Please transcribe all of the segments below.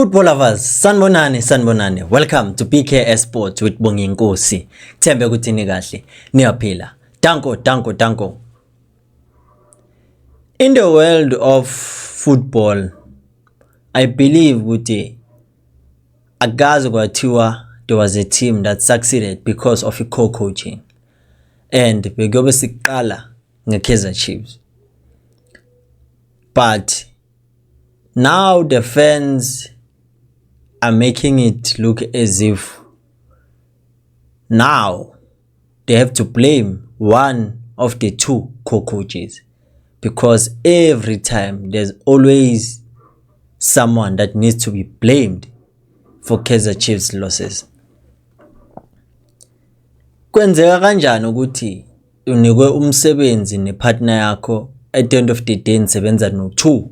Football lovers, sanibonani. Welcome to PKS Sports with Bonginkosi. Thembe ukuthi ni kahle, niyaphila. Danko. In the world of football, I believe ukuthi akazi kwathiwa there was a team that succeeded because of co-coaching. And bekuyobe siqala ngeKaizer Chiefs. But now the fans are making it look as if now they have to blame one of the two co-coaches, because every time there's always someone that needs to be blamed for Kaizer Chiefs losses. Kwenzeka kanjani ukuthi unikwe umsebenzi nepartner yakho, at the end of the day nisebenza no2,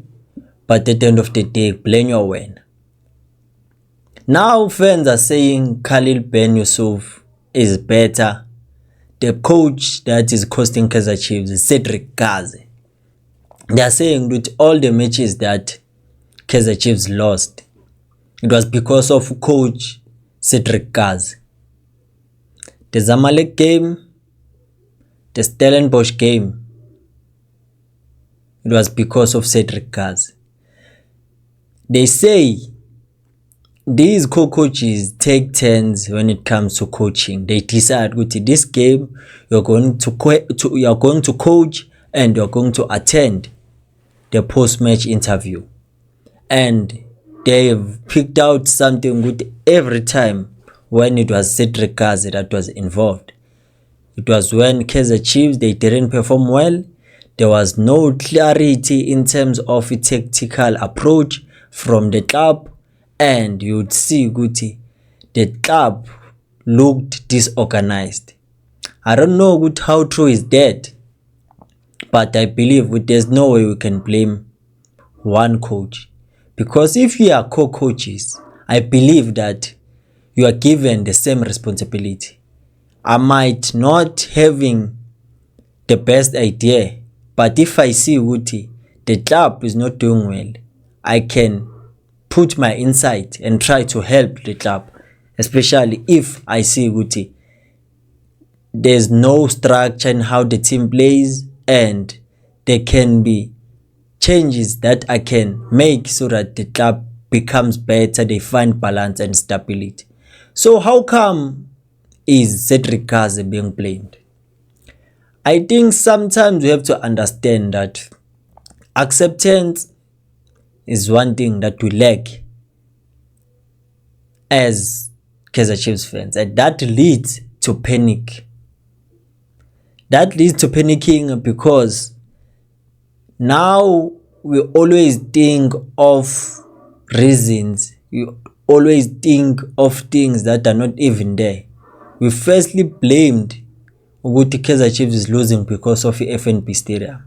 but at the end of the day blame your win? Now fans are saying Khalil Ben Yusuf is better. The coach that is costing Kaizer Chiefs is Cedric Kazi. They are saying that all the matches that Kaizer Chiefs lost, it was because of coach Cedric Kazi. The Zamalek game, the Stellenbosch game, it was because of Cedric Kazi. They say these co-coaches take turns when it comes to coaching. They decide that this game you're going to coach and you're going to attend the post-match interview. And they've picked out something good every time when it was Cedric Kazi that was involved. It was when Kaizer Chiefs, they didn't perform well. There was no clarity in terms of a tactical approach from the club. And you'd see Guti, the club looked disorganized. I don't know how true is that, but I believe there's no way we can blame one coach. Because if you are co-coaches, I believe that you are given the same responsibility. I might not having the best idea, but if I see Guti, the club is not doing well, I can put my insight and try to help the club, especially if I see Guti there's no structure in how the team plays, and there can be changes that I can make so that the club becomes better, they find balance and stability. So how come is Cedric Kazi being blamed? I think sometimes we have to understand that acceptance is one thing that we lack as Kaizer Chiefs fans, and that leads to panic. That leads to panicking because now we always think of reasons. We always think of things that are not even there. We firstly blamed ukuthi Kaizer Chiefs is losing because of the FNB Stadium.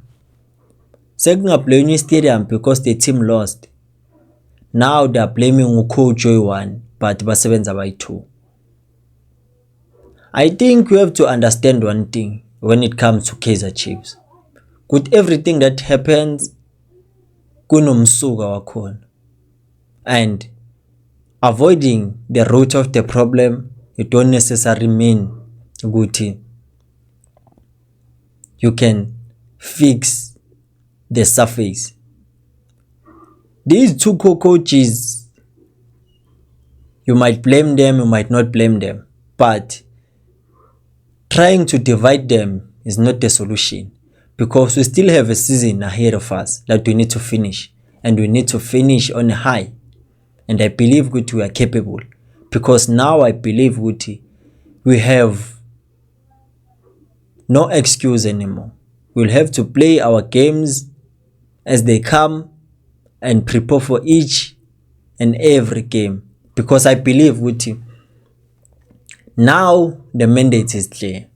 Second, are blaming stadium because the team lost. Now they are blaming coach Joy 1, but basebenza by 2. I think we have to understand one thing when it comes to Kaizer Chiefs. With everything that happens, kunomsuka wakhona. And avoiding the root of the problem, it don't necessarily mean ukuthi you can fix the surface. These two co-coaches, you might blame them, you might not blame them, but trying to divide them is not the solution, because we still have a season ahead of us that we need to finish, and we need to finish on a high. And I believe we are capable, because now I believe we have no excuse anymore. We'll have to play our games as they come and prepare for each and every game, because I believe now the mandate is clear.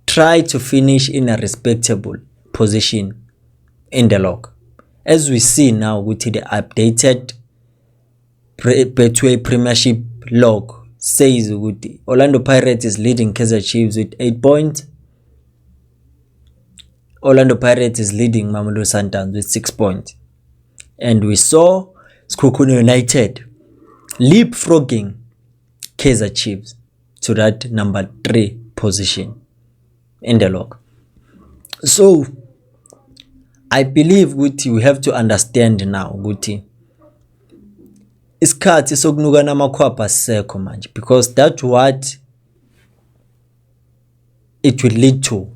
Try to finish in a respectable position in the log. As we see now with the updated Betway Premiership log, says Orlando Pirates is leading Kaizer Chiefs with 8 points. Orlando Pirates is leading Mamelodi Sundowns with 6 points. And we saw Sekhukhune United leapfrogging Kaizer Chiefs to that number 3 position in the log. So I believe ukuthi we have to understand now ukuthi isikhathi sokunuka namakhwapha sisekho manje, because that's what it will lead to,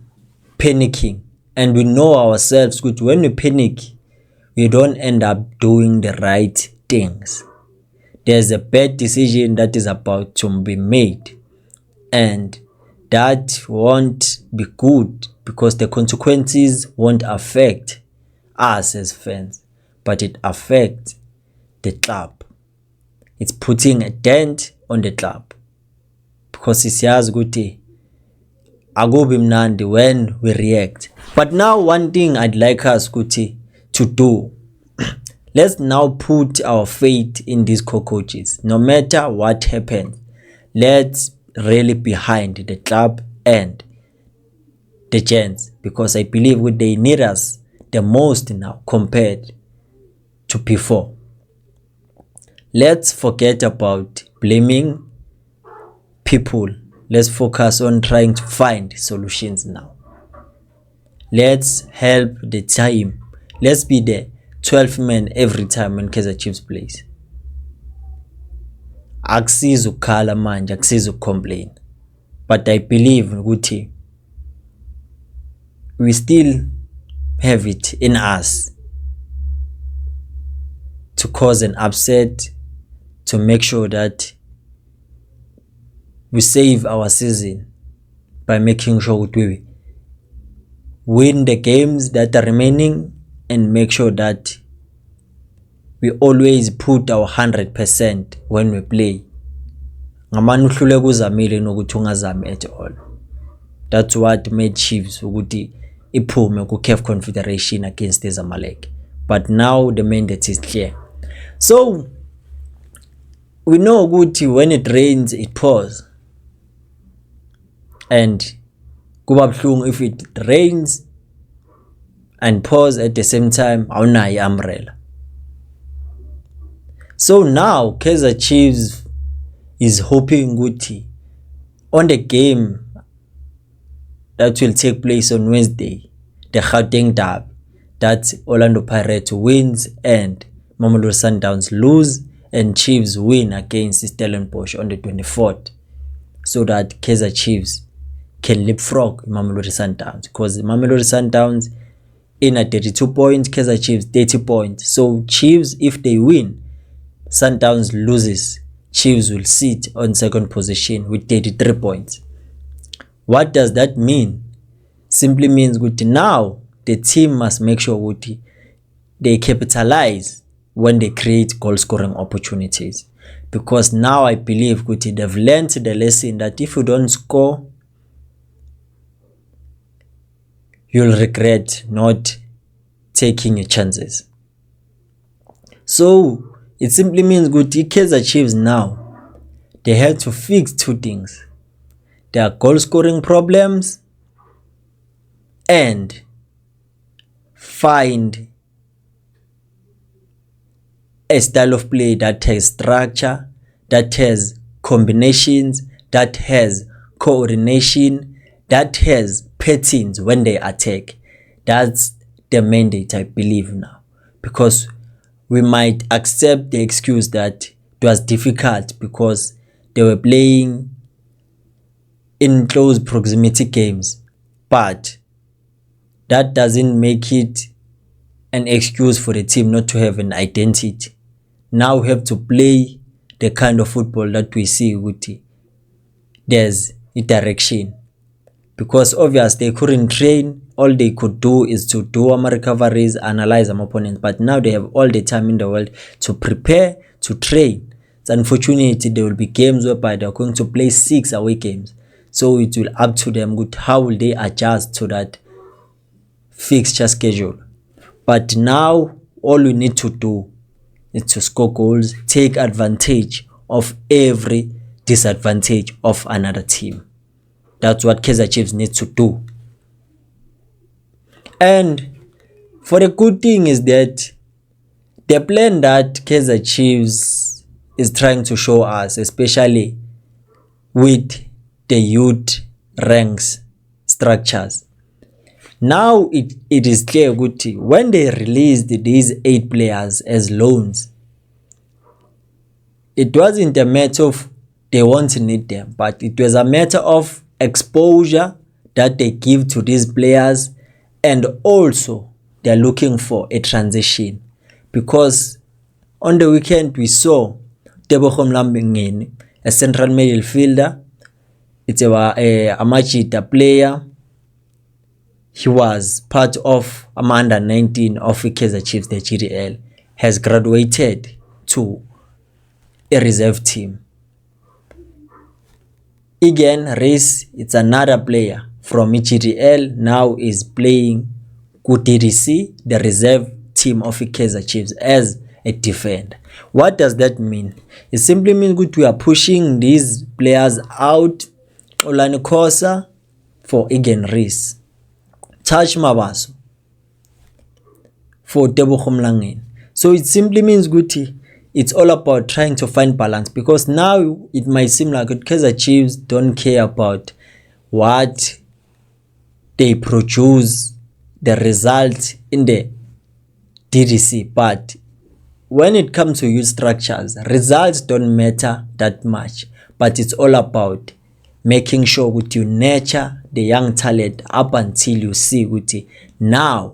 panicking. And we know ourselves ukuthi when we panic we don't end up doing the right things. There's a bad decision that is about to be made, and that won't be good because the consequences won't affect us as fans, but it affects the club. It's putting a dent on the club because siyazi ukuthi akubi mnandi when we react. But now one thing I'd like us ukuthi to do, let's now put our faith in these coaches. No matter what happens, let's really behind the club and the gents, because I believe they need us the most now compared to before. Let's forget about blaming people. Let's focus on trying to find solutions now. Let's help the team. Let's be the 12th man every time when Kaizer Chiefs plays. Akusizi ukukhala manje, akusizi ukucomplain. But I believe ukuthi we still have it in us to cause an upset, to make sure that we save our season by making sure that we win the games that are remaining and make sure that we always put our 100% when we play. Ngamani uhluleka uzamile nokuthi ungazami at all. That's what made Chiefs ukuthi iphume ku CAF Confederation against the Zamalek. But now the mandate is clear. So we know ukuthi when it rains it pours. And kuba buhlungu if it rains and pours at the same time, awunayo umbrella. So now Kaizer Chiefs is hoping ukuthi on the game that will take place on Wednesday, the Gauteng Derby, that Orlando Pirates wins and Mamelodi Sundowns lose and Chiefs win against Stellenbosch on the 24th, so that Kaizer Chiefs can leapfrog Mamelodi Sundowns, because Mamelodi Sundowns in at 32 points, Kaizer Chiefs 30 points. So Chiefs, if they win, Sundowns loses, Chiefs will sit on second position with 33 points. What does that mean? Simply means that now the team must make sure that they capitalize when they create goal scoring opportunities, because now I believe that they've learned the lesson that if you don't score, you'll regret not taking your chances. So it simply means that Kaizer Chiefs now, they have to fix two things: their goal scoring problems and find a style of play that has structure, that has combinations, that has coordination, that has patterns when they attack. That's the mandate, I believe now, because we might accept the excuse that it was difficult because they were playing in close proximity games, but that doesn't make it an excuse for the team not to have an identity. Now we have to play the kind of football that we see with there's a direction, because obviously they couldn't train. All they could do is to do recoveries, analyze them opponents, but now they have all the time in the world to prepare, to train. It's unfortunate there will be games whereby they're going to play 6 away games, so it will up to them with how will they adjust to that fixture schedule. But now all we need to do is to score goals, take advantage of every disadvantage of another team. That's what Kaizer Chiefs need to do. And for the good thing is that The plan that Kaizer Chiefs is trying to show us, especially with the youth ranks structures, now it is clear Guti, when they released these 8 players as loans, it wasn't a matter of they want to need them, but it was a matter of exposure that they give to these players, and also they're looking for a transition. Because on the weekend we saw Tebogo Mlambengeni, a central midfielder. It's a Amachita player. He was part of under 19 of Kaizer Chiefs, the GDL, has graduated to a reserve team. Again, Reese, it's another player from GDL, now is playing DDC, the reserve team of Kaizer Chiefs, as a defender. What does that mean? It simply means that we are pushing these players out. Olani Kosa for Egan Reese, Touch Mabaso for Tebogo Mlangeni. So it simply means Guti, it's all about trying to find balance, because now it might seem like Kaizer Chiefs don't care about what they produce, the results in the DDC, but when it comes to youth structures, results don't matter that much, but it's all about making sure that you nurture the young talent up until you see that now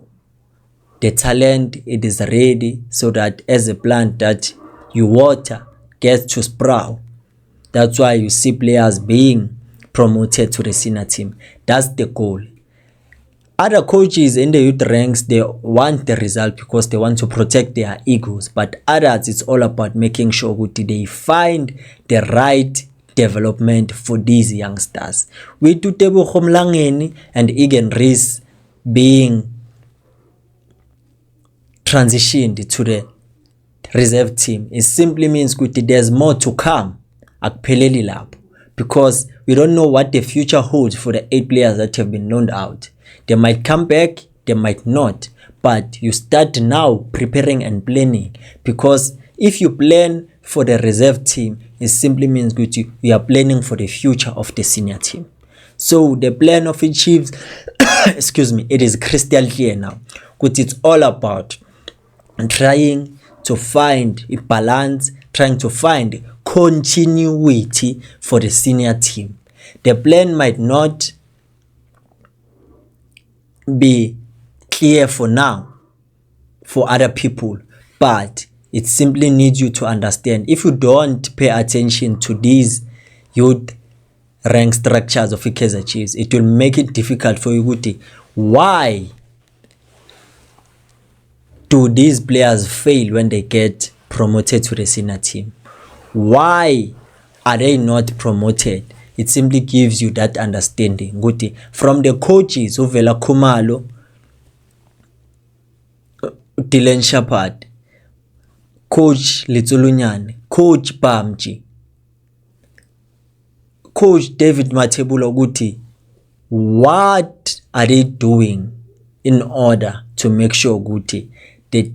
the talent it is ready, so that as a plant that you water gets to sprout. That's why you see players being promoted to the senior team. That's the goal. Other coaches in the youth ranks, they want the result because they want to protect their egos, but others, it's all about making sure that they find the right development for these youngsters. With Tebogo Mlangeni and Egan Reese being transitioned to the reserve team, it simply means that there's more to come akupheleli lapho, because we don't know what the future holds for the 8 players that have been loaned out. They might come back, they might not, but you start now preparing and planning, because if you plan for the reserve team, it simply means that you are planning for the future of the senior team. So the plan of the Chiefs, excuse me, it is crystal clear now, because it's all about trying to find a balance, trying to find continuity for the senior team. The plan might not be clear for now for other people, but it simply needs you to understand. If you don't pay attention to these youth rank structures of Kaizer Chiefs, it will make it difficult for you to why do these players fail when they get promoted to the senior team? Why are they not promoted? It simply gives you that understanding. Guti, from the coaches, Uvela Khumalo, Dylan Shepard, Coach Litsulunyane, Coach Bamji, Coach David Mathebula, Guti, what are they doing in order to make sure Guti, the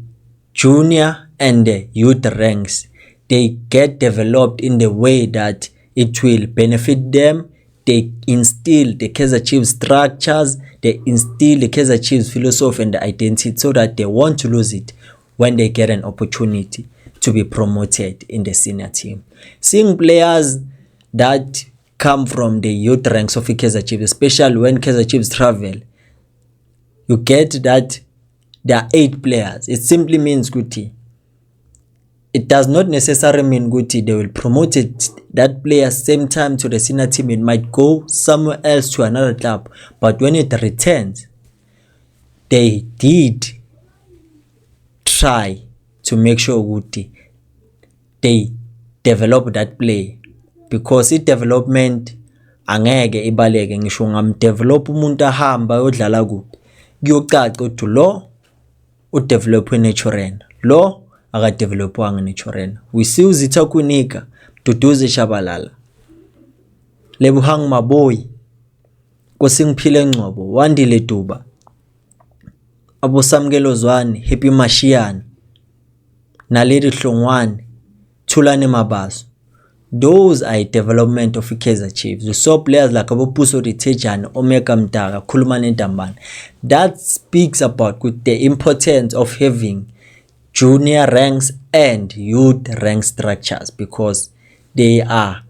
junior and the youth ranks, they get developed in the way that it will benefit them? They instill the Kaizer Chiefs structures, they instill the Kaizer Chiefs philosophy and the identity, so that they won't lose it when they get an opportunity to be promoted in the senior team. Seeing players that come from the youth ranks of Kaizer Chiefs, especially when Kaizer Chiefs travel, you get that there are 8 players. It simply means Guti. It does not necessarily mean Guti they will promote it, that player same time to the senior team. It might go somewhere else to another club, but when it returns, they did try to make sure Guti they develop that play, because it development angeke ibaleke. Ngisho ngamdevelop umuntu ahamba yodlala kuphi, kuyocaca ukuthi lo udevelop naturena, lo akadevelopwanga naturena. We see uZitha Kunika, Duduze Shabalala, Lebohang Maboyi, Kosingiphile Ngcobo, Wandile Duba, Abosamkelo Zwane, Happy Mashiane, Naledi Hlongwane, Thulani Mabaso. Those are a development of Kaizer Chiefs. We saw players like Puso Ritejane, Omega Mdaka, Khulumani Dambane. That speaks about the importance of having junior ranks and youth rank structures, because they are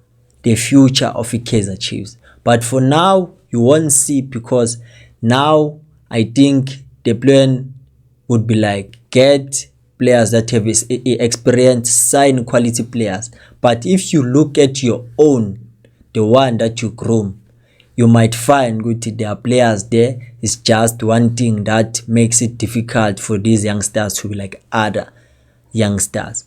the future of Kaizer Chiefs. But for now, you won't see, because now I think the plan would be like, get players that have experience, sign quality players. But if you look at your own, the one that you groom, you might find there are players there. It's just one thing that makes it difficult for these youngsters to be like other youngsters.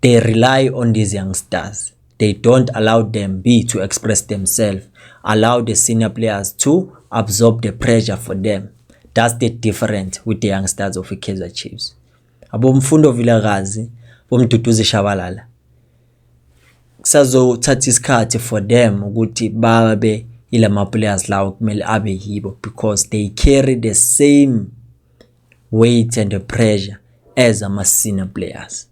They rely on these youngsters. They don't allow them to express themselves. Allow the senior players to absorb the pressure for them. That's the difference with the youngsters of Kaizer Chiefs. Abomfundo Vilakazi, bomduduzi Shabalala. Kusazothatha isikhathi for them ukuthi babe ilama players lawo kumele abe yibo, because they carry the same weight and the pressure as ama senior players.